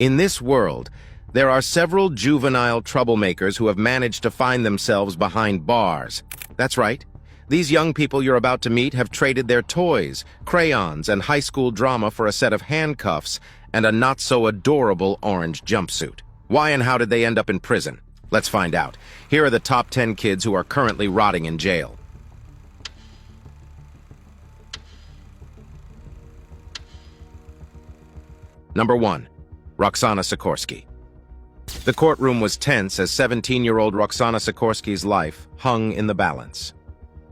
In this world, there are several juvenile troublemakers who have managed to find themselves behind bars. That's right. These young people you're about to meet have traded their toys, crayons, and high school drama for a set of handcuffs and a not-so-adorable orange jumpsuit. Why and how did they end up in prison? Let's find out. Here are the top 10 kids who are currently rotting in jail. Number 1. Roxana Sikorsky. The courtroom was tense as 17-year-old Roxana Sikorsky's life hung in the balance.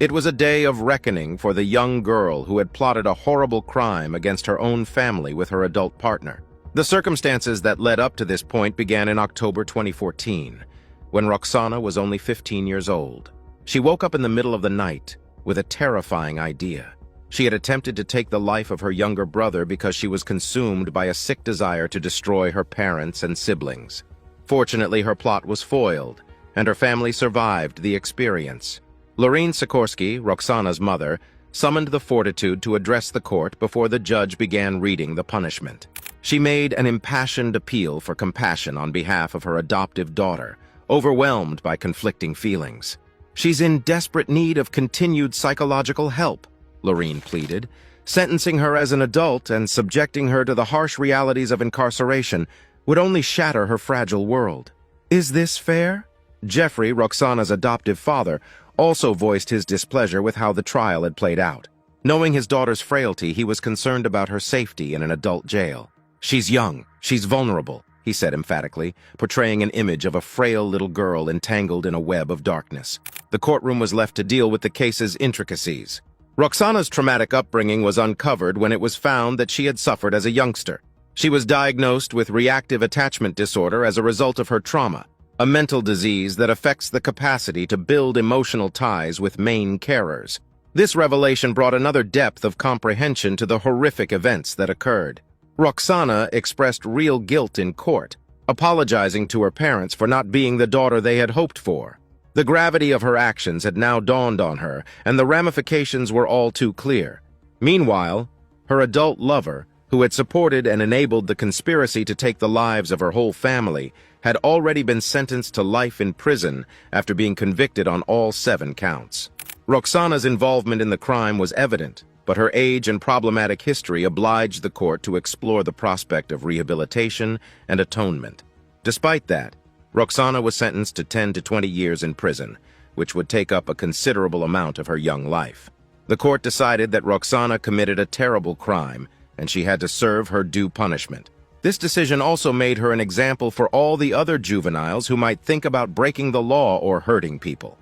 It was a day of reckoning for the young girl who had plotted a horrible crime against her own family with her adult partner. The circumstances that led up to this point began in October 2014, when Roxana was only 15 years old. She woke up in the middle of the night with a terrifying idea. She had attempted to take the life of her younger brother because she was consumed by a sick desire to destroy her parents and siblings. Fortunately, her plot was foiled, and her family survived the experience. Lorene Sikorsky, Roxana's mother, summoned the fortitude to address the court before the judge began reading the punishment. She made an impassioned appeal for compassion on behalf of her adoptive daughter, overwhelmed by conflicting feelings. "She's in desperate need of continued psychological help," Lorene pleaded. "Sentencing her as an adult and subjecting her to the harsh realities of incarceration would only shatter her fragile world. Is this fair?" Jeffrey, Roxana's adoptive father, also voiced his displeasure with how the trial had played out. Knowing his daughter's frailty, he was concerned about her safety in an adult jail. "She's young, she's vulnerable," he said emphatically, portraying an image of a frail little girl entangled in a web of darkness. The courtroom was left to deal with the case's intricacies. Roxana's traumatic upbringing was uncovered when it was found that she had suffered as a youngster. She was diagnosed with reactive attachment disorder as a result of her trauma, a mental disease that affects the capacity to build emotional ties with main carers. This revelation brought another depth of comprehension to the horrific events that occurred. Roxana expressed real guilt in court, apologizing to her parents for not being the daughter they had hoped for. The gravity of her actions had now dawned on her, and the ramifications were all too clear. Meanwhile, her adult lover, who had supported and enabled the conspiracy to take the lives of her whole family, had already been sentenced to life in prison after being convicted on all 7 counts. Roxana's involvement in the crime was evident, but her age and problematic history obliged the court to explore the prospect of rehabilitation and atonement. Despite that, Roxana was sentenced to 10 to 20 years in prison, which would take up a considerable amount of her young life. The court decided that Roxana committed a terrible crime, and she had to serve her due punishment. This decision also made her an example for all the other juveniles who might think about breaking the law or hurting people.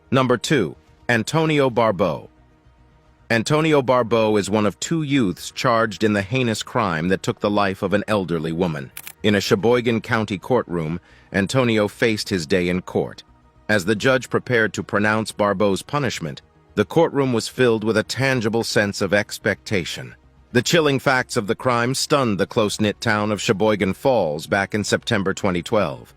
Number 2. Antonio Barbeau. Antonio Barbeau is one of 2 youths charged in the heinous crime that took the life of an elderly woman. In a Sheboygan County courtroom, Antonio faced his day in court. As the judge prepared to pronounce Barbeau's punishment, the courtroom was filled with a tangible sense of expectation. The chilling facts of the crime stunned the close-knit town of Sheboygan Falls back in September 2012.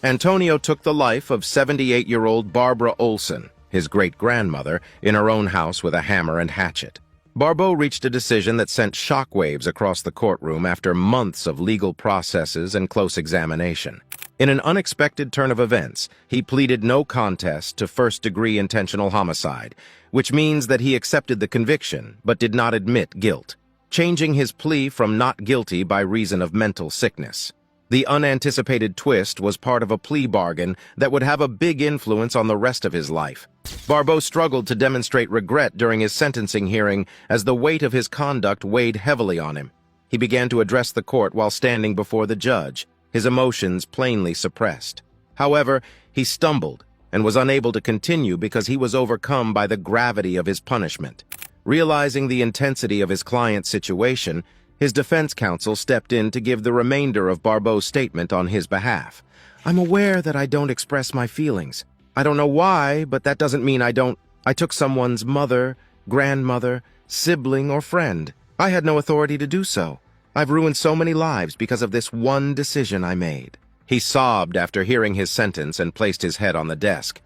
Antonio took the life of 78-year-old Barbara Olson, his great-grandmother, in her own house with a hammer and hatchet. Barbeau reached a decision that sent shockwaves across the courtroom after months of legal processes and close examination. In an unexpected turn of events, he pleaded no contest to first-degree intentional homicide, which means that he accepted the conviction but did not admit guilt, changing his plea from not guilty by reason of mental sickness. The unanticipated twist was part of a plea bargain that would have a big influence on the rest of his life. Barbeau struggled to demonstrate regret during his sentencing hearing as the weight of his conduct weighed heavily on him. He began to address the court while standing before the judge, his emotions plainly suppressed. However, he stumbled and was unable to continue because he was overcome by the gravity of his punishment. Realizing the intensity of his client's situation, his defense counsel stepped in to give the remainder of Barbeau's statement on his behalf. "I'm aware that I don't express my feelings. I don't know why, but that doesn't mean I don't. I took someone's mother, grandmother, sibling, or friend. I had no authority to do so. I've ruined so many lives because of this one decision I made." He sobbed after hearing his sentence and placed his head on the desk.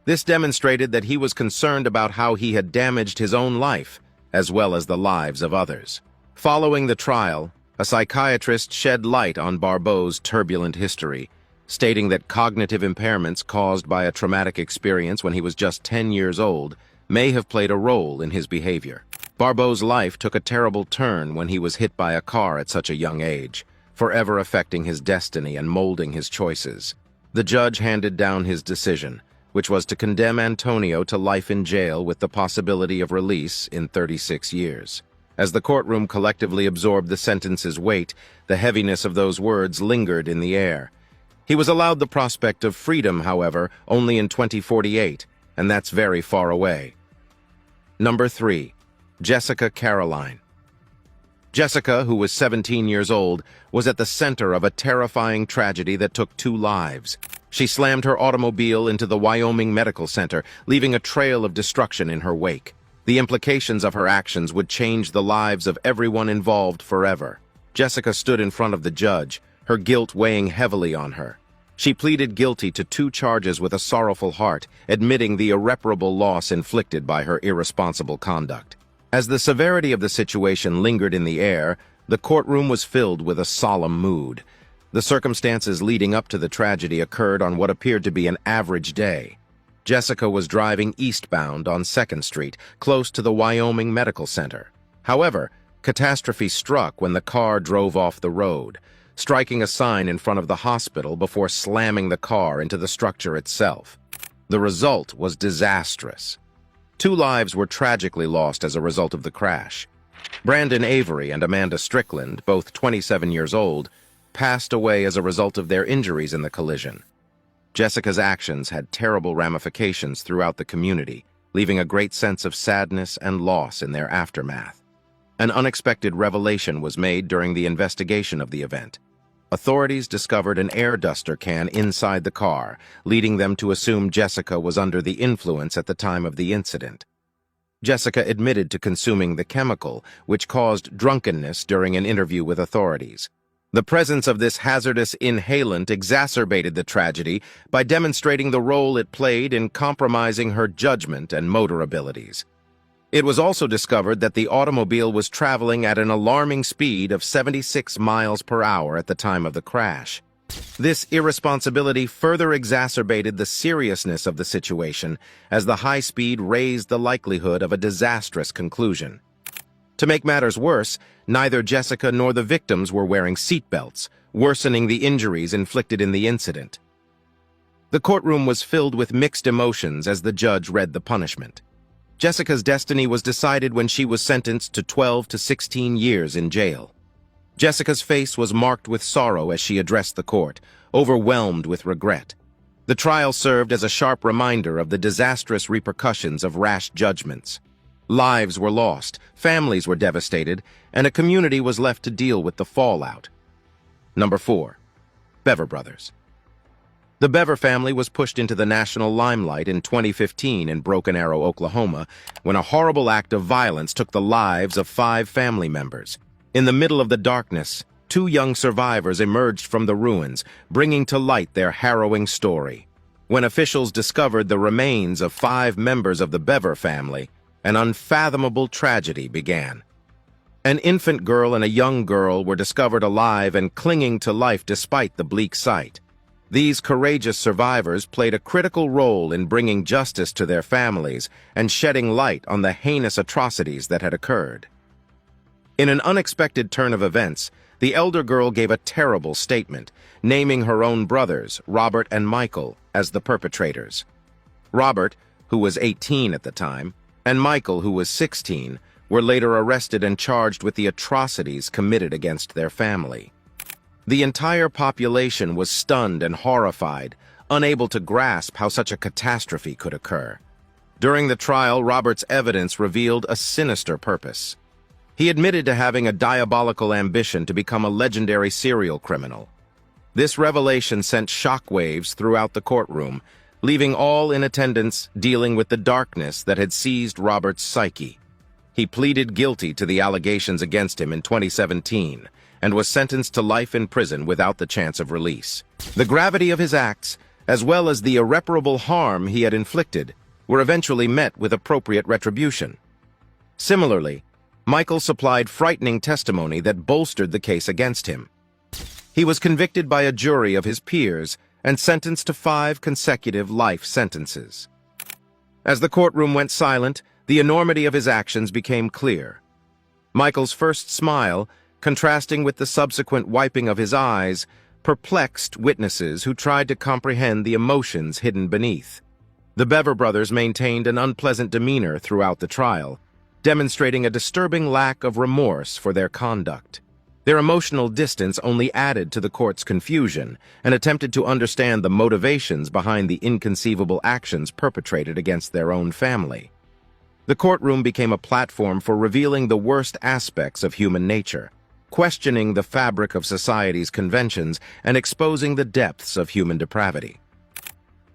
This demonstrated that he was concerned about how he had damaged his own life, as well as the lives of others. Following the trial, A psychiatrist shed light on Barbeau's turbulent history, stating that cognitive impairments caused by a traumatic experience when he was just 10 years old may have played a role in his behavior. Barbeau's life took a terrible turn when he was hit by a car at such a young age, forever affecting his destiny and molding his choices. The judge handed down his decision, which was to condemn Antonio to life in jail with the possibility of release in 36 years. As the courtroom collectively absorbed the sentence's weight, the heaviness of those words lingered in the air. He was allowed the prospect of freedom, however, only in 2048, and that's very far away. Number 3. Jessica Caroline. Jessica, who was 17 years old, was at the center of a terrifying tragedy that took 2 lives. She slammed her automobile into the Wyoming Medical Center, leaving a trail of destruction in her wake. The implications of her actions would change the lives of everyone involved forever. Jessica stood in front of the judge, her guilt weighing heavily on her. She pleaded guilty to 2 charges with a sorrowful heart, admitting the irreparable loss inflicted by her irresponsible conduct. As the severity of the situation lingered in the air, the courtroom was filled with a solemn mood. The circumstances leading up to the tragedy occurred on what appeared to be an average day. Jessica was driving eastbound on 2nd Street, close to the Wyoming Medical Center. However, catastrophe struck when the car drove off the road, striking a sign in front of the hospital before slamming the car into the structure itself. The result was disastrous. 2 lives were tragically lost as a result of the crash. Brandon Avery and Amanda Strickland, both 27 years old, passed away as a result of their injuries in the collision. Jessica's actions had terrible ramifications throughout the community, leaving a great sense of sadness and loss in their aftermath. An unexpected revelation was made during the investigation of the event. Authorities discovered an air duster can inside the car, leading them to assume Jessica was under the influence at the time of the incident. Jessica admitted to consuming the chemical, which caused drunkenness during an interview with authorities. The presence of this hazardous inhalant exacerbated the tragedy by demonstrating the role it played in compromising her judgment and motor abilities. It was also discovered that the automobile was traveling at an alarming speed of 76 miles per hour at the time of the crash. This irresponsibility further exacerbated the seriousness of the situation, as the high speed raised the likelihood of a disastrous conclusion. To make matters worse, neither Jessica nor the victims were wearing seatbelts, worsening the injuries inflicted in the incident. The courtroom was filled with mixed emotions as the judge read the punishment. Jessica's destiny was decided when she was sentenced to 12 to 16 years in jail. Jessica's face was marked with sorrow as she addressed the court, overwhelmed with regret. The trial served as a sharp reminder of the disastrous repercussions of rash judgments. Lives were lost, families were devastated, and a community was left to deal with the fallout. Number 4. Bever Brothers. The Bever family was pushed into the national limelight in 2015 in Broken Arrow, Oklahoma, when a horrible act of violence took the lives of 5 family members. In the middle of the darkness, 2 young survivors emerged from the ruins, bringing to light their harrowing story. When officials discovered the remains of 5 members of the Bever family, an unfathomable tragedy began. An infant girl and a young girl were discovered alive and clinging to life despite the bleak sight. These courageous survivors played a critical role in bringing justice to their families and shedding light on the heinous atrocities that had occurred. In an unexpected turn of events, the elder girl gave a terrible statement, naming her own brothers, Robert and Michael, as the perpetrators. Robert, who was 18 at the time, and Michael, who was 16, were later arrested and charged with the atrocities committed against their family. The entire population was stunned and horrified, unable to grasp how such a catastrophe could occur. During the trial, Robert's evidence revealed a sinister purpose. He admitted to having a diabolical ambition to become a legendary serial criminal. This revelation sent shockwaves throughout the courtroom, leaving all in attendance dealing with the darkness that had seized Robert's psyche. He pleaded guilty to the allegations against him in 2017 and was sentenced to life in prison without the chance of release. The gravity of his acts, as well as the irreparable harm he had inflicted, were eventually met with appropriate retribution. Similarly, Michael supplied frightening testimony that bolstered the case against him. He was convicted by a jury of his peers and sentenced to 5 consecutive life sentences. As the courtroom went silent, the enormity of his actions became clear. Michael's first smile, contrasting with the subsequent wiping of his eyes, perplexed witnesses who tried to comprehend the emotions hidden beneath. The Bever brothers maintained an unpleasant demeanor throughout the trial, demonstrating a disturbing lack of remorse for their conduct. Their emotional distance only added to the court's confusion and attempted to understand the motivations behind the inconceivable actions perpetrated against their own family. The courtroom became a platform for revealing the worst aspects of human nature, questioning the fabric of society's conventions and exposing the depths of human depravity.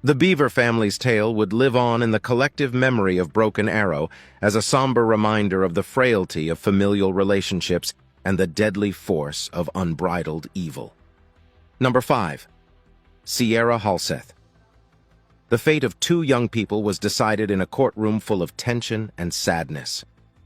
The Beaver family's tale would live on in the collective memory of Broken Arrow as a somber reminder of the frailty of familial relationships and the deadly force of unbridled evil. Number 5. Sierra Halseth. The fate of 2 young people was decided in a courtroom full of tension and sadness.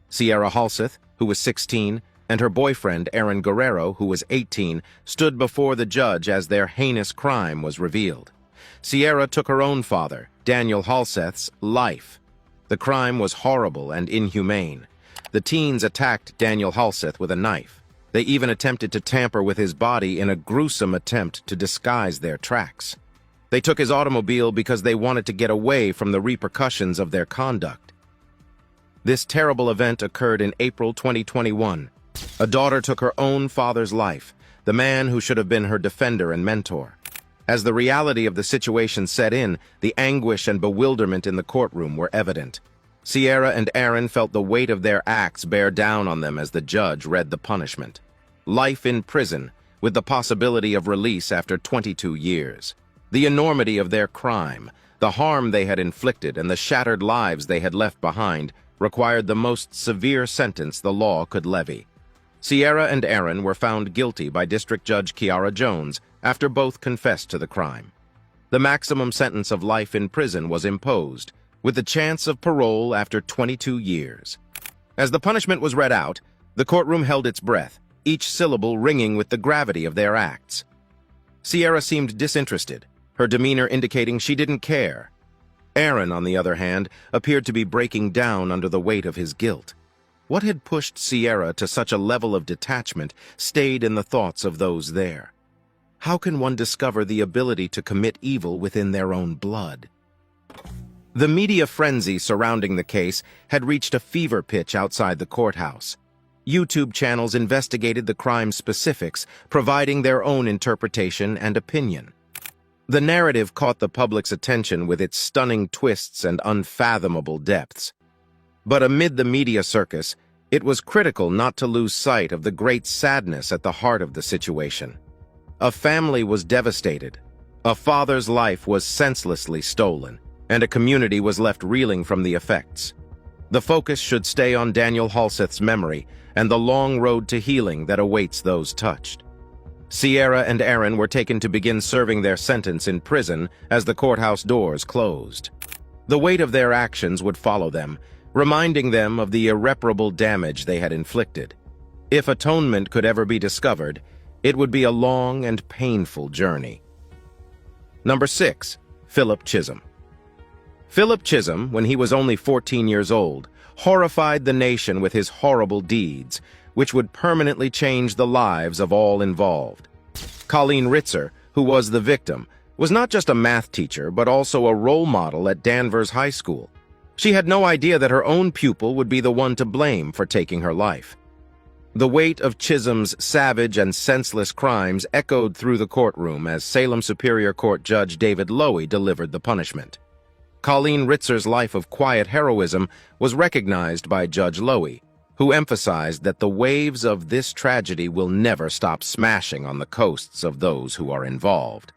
Sierra Halseth, who was 16, and her boyfriend, Aaron Guerrero, who was 18, stood before the judge as their heinous crime was revealed. Sierra took her own father, Daniel Halseth's, life. The crime was horrible and inhumane. The teens attacked Daniel Halseth with a knife. They even attempted to tamper with his body in a gruesome attempt to disguise their tracks. They took his automobile because they wanted to get away from the repercussions of their conduct. This terrible event occurred in April 2021. A daughter took her own father's life, the man who should have been her defender and mentor. As the reality of the situation set in, the anguish and bewilderment in the courtroom were evident. Sierra and Aaron felt the weight of their acts bear down on them as the judge read the punishment. Life in prison, with the possibility of release after 22 years. The enormity of their crime, the harm they had inflicted, and the shattered lives they had left behind required the most severe sentence the law could levy. Sierra and Aaron were found guilty by District Judge Kiara Jones after both confessed to the crime. The maximum sentence of life in prison was imposed, with the chance of parole after 22 years. As the punishment was read out, the courtroom held its breath, each syllable ringing with the gravity of their acts. Sierra seemed disinterested, her demeanor indicating she didn't care. Aaron, on the other hand, appeared to be breaking down under the weight of his guilt. What had pushed Sierra to such a level of detachment stayed in the thoughts of those there. How can one discover the ability to commit evil within their own blood? The media frenzy surrounding the case had reached a fever pitch outside the courthouse. YouTube channels investigated the crime's specifics, providing their own interpretation and opinion. The narrative caught the public's attention with its stunning twists and unfathomable depths. But amid the media circus, it was critical not to lose sight of the great sadness at the heart of the situation. A family was devastated. A father's life was senselessly stolen, and a community was left reeling from the effects. The focus should stay on Daniel Halseth's memory and the long road to healing that awaits those touched. Sierra and Aaron were taken to begin serving their sentence in prison as the courthouse doors closed. The weight of their actions would follow them, reminding them of the irreparable damage they had inflicted. If atonement could ever be discovered, it would be a long and painful journey. Number 6. Philip Chisholm. Philip Chisholm, when he was only 14 years old, horrified the nation with his horrible deeds, which would permanently change the lives of all involved. Colleen Ritzer, who was the victim, was not just a math teacher, but also a role model at Danvers High School. She had no idea that her own pupil would be the one to blame for taking her life. The weight of Chisholm's savage and senseless crimes echoed through the courtroom as Salem Superior Court Judge David Lowy delivered the punishment. Colleen Ritzer's life of quiet heroism was recognized by Judge Lowy, who emphasized that the waves of this tragedy will never stop smashing on the coasts of those who are involved.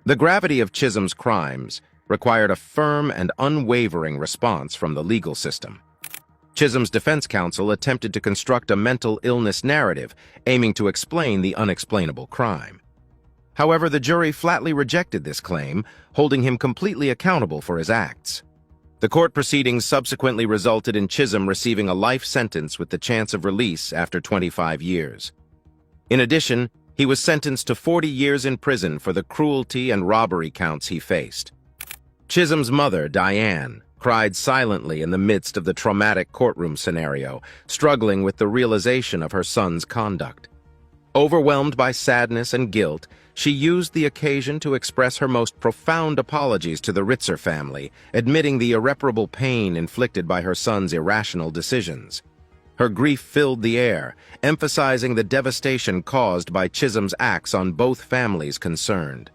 The gravity of Chisholm's crimes required a firm and unwavering response from the legal system. Chisholm's defense counsel attempted to construct a mental illness narrative, aiming to explain the unexplainable crime. However, the jury flatly rejected this claim, holding him completely accountable for his acts. The court proceedings subsequently resulted in Chisholm receiving a life sentence with the chance of release after 25 years. In addition, he was sentenced to 40 years in prison for the cruelty and robbery counts he faced. Chisholm's mother, Diane, cried silently in the midst of the traumatic courtroom scenario, struggling with the realization of her son's conduct. Overwhelmed by sadness and guilt, she used the occasion to express her most profound apologies to the Ritzer family, admitting the irreparable pain inflicted by her son's irrational decisions. Her grief filled the air, emphasizing the devastation caused by Chisholm's acts on both families concerned.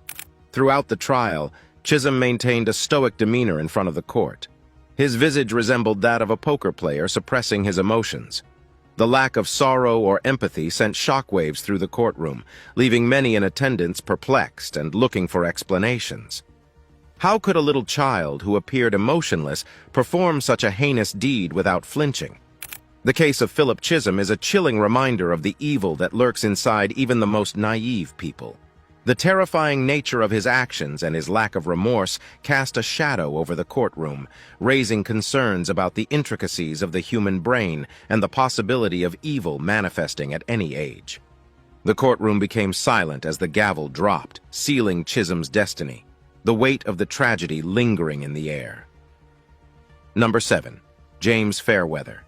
Throughout the trial, Chisholm maintained a stoic demeanor in front of the court. His visage resembled that of a poker player suppressing his emotions. The lack of sorrow or empathy sent shockwaves through the courtroom, leaving many in attendance perplexed and looking for explanations. How could a little child who appeared emotionless perform such a heinous deed without flinching? The case of Philip Chisholm is a chilling reminder of the evil that lurks inside even the most naive people. The terrifying nature of his actions and his lack of remorse cast a shadow over the courtroom, raising concerns about the intricacies of the human brain and the possibility of evil manifesting at any age. The courtroom became silent as the gavel dropped, sealing Chisholm's destiny, the weight of the tragedy lingering in the air. Number 7. James Fairweather.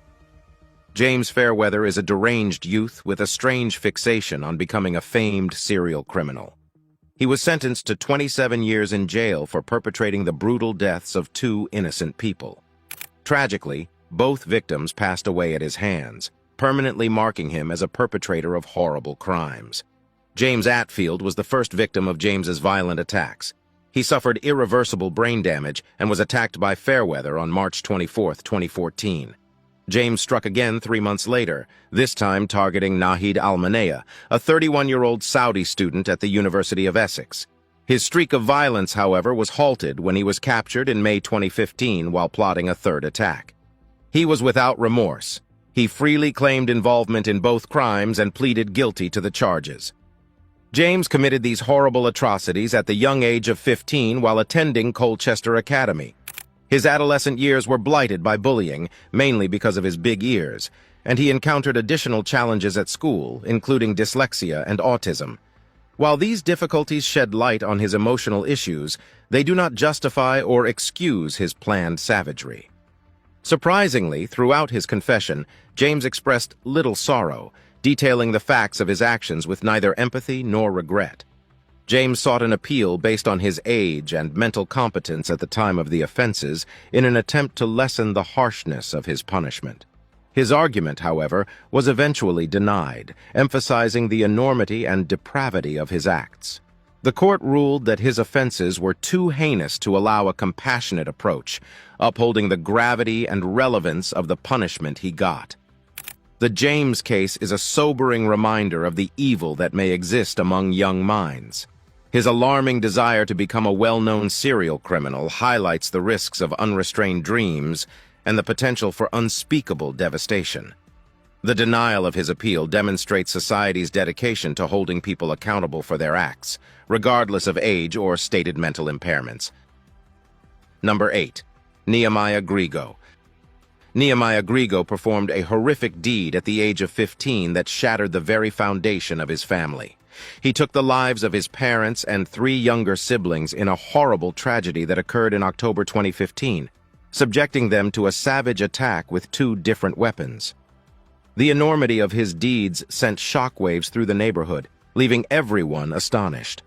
James Fairweather is a deranged youth with a strange fixation on becoming a famed serial criminal. He was sentenced to 27 years in jail for perpetrating the brutal deaths of 2 innocent people. Tragically, both victims passed away at his hands, permanently marking him as a perpetrator of horrible crimes. James Atfield was the first victim of James's violent attacks. He suffered irreversible brain damage and was attacked by Fairweather on March 24, 2014. James struck again 3 months later, this time targeting Nahid Al-Manea, a 31-year-old Saudi student at the University of Essex. His streak of violence, however, was halted when he was captured in May 2015 while plotting a third attack. He was without remorse. He freely claimed involvement in both crimes and pleaded guilty to the charges. James committed these horrible atrocities at the young age of 15 while attending Colchester Academy. His adolescent years were blighted by bullying, mainly because of his big ears, and he encountered additional challenges at school, including dyslexia and autism. While these difficulties shed light on his emotional issues, they do not justify or excuse his planned savagery. Surprisingly, throughout his confession, James expressed little sorrow, detailing the facts of his actions with neither empathy nor regret. James sought an appeal based on his age and mental competence at the time of the offenses in an attempt to lessen the harshness of his punishment. His argument, however, was eventually denied, emphasizing the enormity and depravity of his acts. The court ruled that his offenses were too heinous to allow a compassionate approach, upholding the gravity and relevance of the punishment he got. The James case is a sobering reminder of the evil that may exist among young minds. His alarming desire to become a well-known serial criminal highlights the risks of unrestrained dreams and the potential for unspeakable devastation. The denial of his appeal demonstrates society's dedication to holding people accountable for their acts, regardless of age or stated mental impairments. Number 8. Nehemiah Grigo. Nehemiah Grigo performed a horrific deed at the age of 15 that shattered the very foundation of his family. He took the lives of his parents and 3 younger siblings in a horrible tragedy that occurred in October 2015, subjecting them to a savage attack with 2 different weapons. The enormity of his deeds sent shockwaves through the neighborhood, leaving everyone astonished.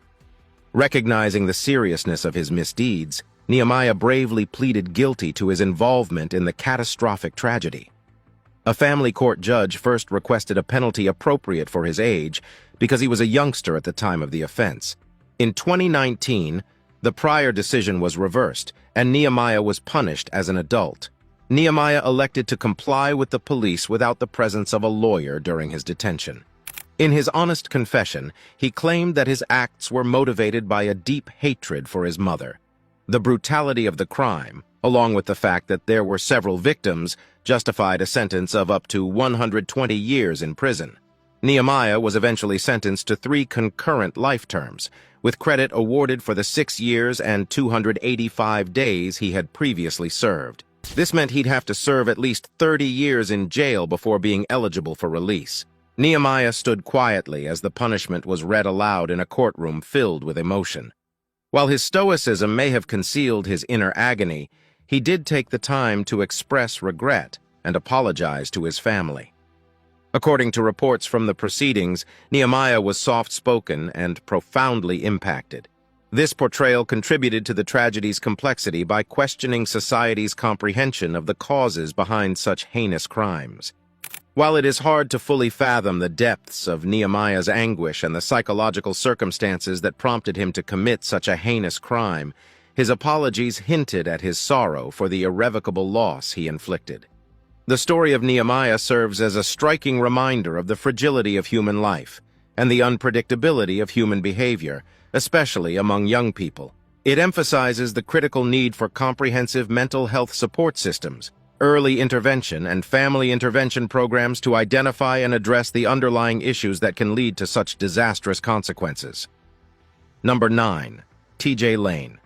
Recognizing the seriousness of his misdeeds, Nehemiah bravely pleaded guilty to his involvement in the catastrophic tragedy. A family court judge first requested a penalty appropriate for his age because he was a youngster at the time of the offense. In 2019, the prior decision was reversed, and Nehemiah was punished as an adult. Nehemiah elected to comply with the police without the presence of a lawyer during his detention. In his honest confession, he claimed that his acts were motivated by a deep hatred for his mother. The brutality of the crime, along with the fact that there were several victims, justified a sentence of up to 120 years in prison. Nehemiah was eventually sentenced to 3 concurrent life terms, with credit awarded for the 6 years and 285 days he had previously served. This meant he'd have to serve at least 30 years in jail before being eligible for release. Nehemiah stood quietly as the punishment was read aloud in a courtroom filled with emotion. While his stoicism may have concealed his inner agony, he did take the time to express regret and apologize to his family. According to reports from the proceedings, Nehemiah was soft-spoken and profoundly impacted. This portrayal contributed to the tragedy's complexity by questioning society's comprehension of the causes behind such heinous crimes. While it is hard to fully fathom the depths of Nehemiah's anguish and the psychological circumstances that prompted him to commit such a heinous crime, his apologies hinted at his sorrow for the irrevocable loss he inflicted. The story of Nehemiah serves as a striking reminder of the fragility of human life and the unpredictability of human behavior, especially among young people. It emphasizes the critical need for comprehensive mental health support systems, early intervention, and family intervention programs to identify and address the underlying issues that can lead to such disastrous consequences. Number 9. T.J. Lane.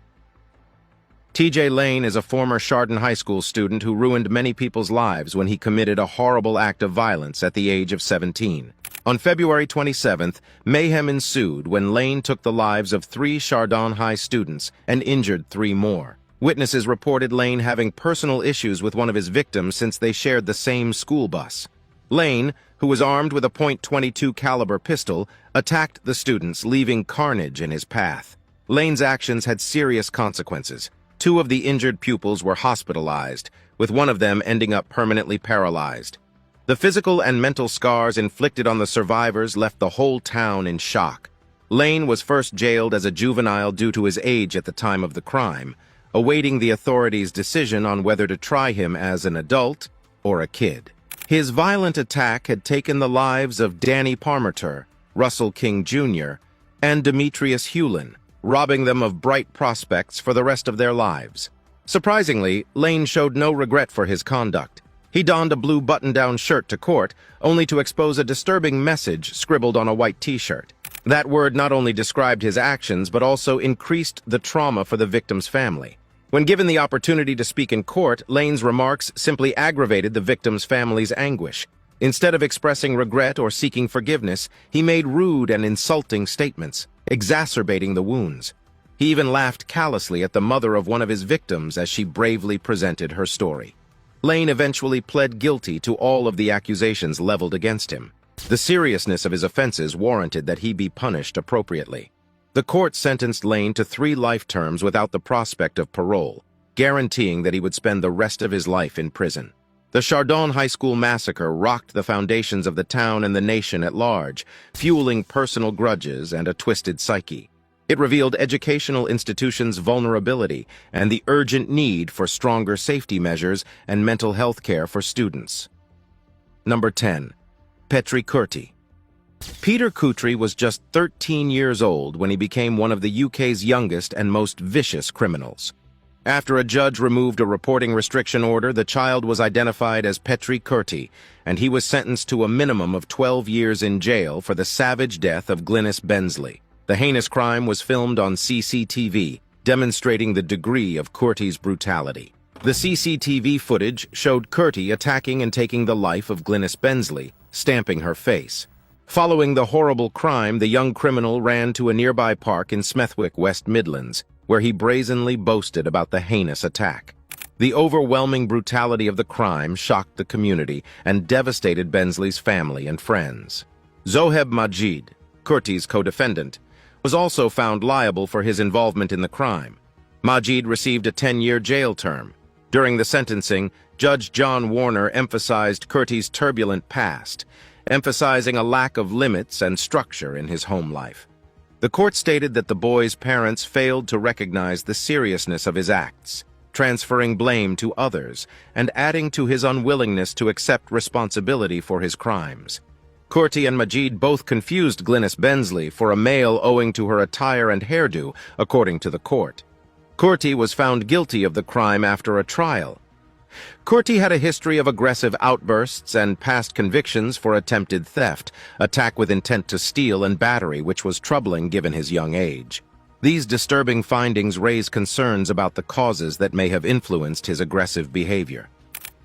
T.J. Lane is a former Chardon High School student who ruined many people's lives when he committed a horrible act of violence at the age of 17. On February 27th, mayhem ensued when Lane took the lives of 3 Chardon High students and injured 3 more. Witnesses reported Lane having personal issues with one of his victims since they shared the same school bus. Lane, who was armed with a .22 caliber pistol, attacked the students, leaving carnage in his path. Lane's actions had serious consequences. 2 of the injured pupils were hospitalized, with one of them ending up permanently paralyzed. The physical and mental scars inflicted on the survivors left the whole town in shock. Lane was first jailed as a juvenile due to his age at the time of the crime, awaiting the authorities' decision on whether to try him as an adult or a kid. His violent attack had taken the lives of Danny Parmenter, Russell King Jr., and Demetrius Hewlin, robbing them of bright prospects for the rest of their lives. Surprisingly, Lane showed no regret for his conduct. He donned a blue button-down shirt to court, only to expose a disturbing message scribbled on a white t-shirt. That word not only described his actions, but also increased the trauma for the victim's family. When given the opportunity to speak in court, Lane's remarks simply aggravated the victim's family's anguish. Instead of expressing regret or seeking forgiveness, he made rude and insulting statements, exacerbating the wounds. He even laughed callously at the mother of one of his victims as she bravely presented her story. Lane eventually pled guilty to all of the accusations leveled against him. The seriousness of his offenses warranted that he be punished appropriately. The court sentenced Lane to 3 life terms without the prospect of parole, guaranteeing that he would spend the rest of his life in prison. The Chardon High School massacre rocked the foundations of the town and the nation at large, fueling personal grudges and a twisted psyche. It revealed educational institutions' vulnerability and the urgent need for stronger safety measures and mental health care for students. Number 10. Petri Kurti. Peter Kutri was just 13 years old when he became one of the UK's youngest and most vicious criminals. After a judge removed a reporting restriction order, the child was identified as Petri Kurti, and he was sentenced to a minimum of 12 years in jail for the savage death of Glynis Bensley. The heinous crime was filmed on CCTV, demonstrating the degree of Kurti's brutality. The CCTV footage showed Kurti attacking and taking the life of Glynis Bensley, stamping her face. Following the horrible crime, the young criminal ran to a nearby park in Smethwick, West Midlands, where he brazenly boasted about the heinous attack. The overwhelming brutality of the crime shocked the community and devastated Bensley's family and friends. Zoheb Majid, Kurti's co-defendant, was also found liable for his involvement in the crime. Majid received a 10-year jail term. During the sentencing, Judge John Warner emphasized Kurti's turbulent past, emphasizing a lack of limits and structure in his home life. The court stated that the boy's parents failed to recognize the seriousness of his acts, transferring blame to others and adding to his unwillingness to accept responsibility for his crimes. Kurti and Majid both confused Glynis Bensley for a male owing to her attire and hairdo, according to the court. Kurti was found guilty of the crime after a trial. Corti had a history of aggressive outbursts and past convictions for attempted theft, attack with intent to steal, and battery, which was troubling given his young age. These disturbing findings raise concerns about the causes that may have influenced his aggressive behavior.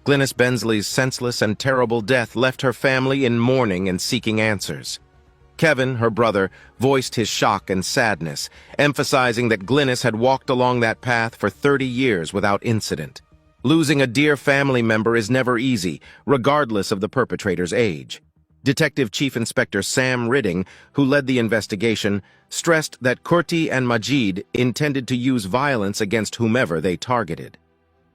Glynis Bensley's senseless and terrible death left her family in mourning and seeking answers. Kevin, her brother, voiced his shock and sadness, emphasizing that Glynis had walked along that path for 30 years without incident. Losing a dear family member is never easy, regardless of the perpetrator's age. Detective Chief Inspector Sam Ridding, who led the investigation, stressed that Corti and Majid intended to use violence against whomever they targeted.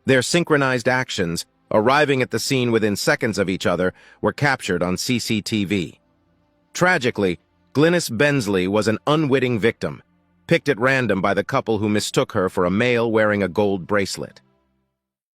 Their synchronized actions, arriving at the scene within seconds of each other, were captured on CCTV. Tragically, Glynis Bensley was an unwitting victim, picked at random by the couple who mistook her for a male wearing a gold bracelet.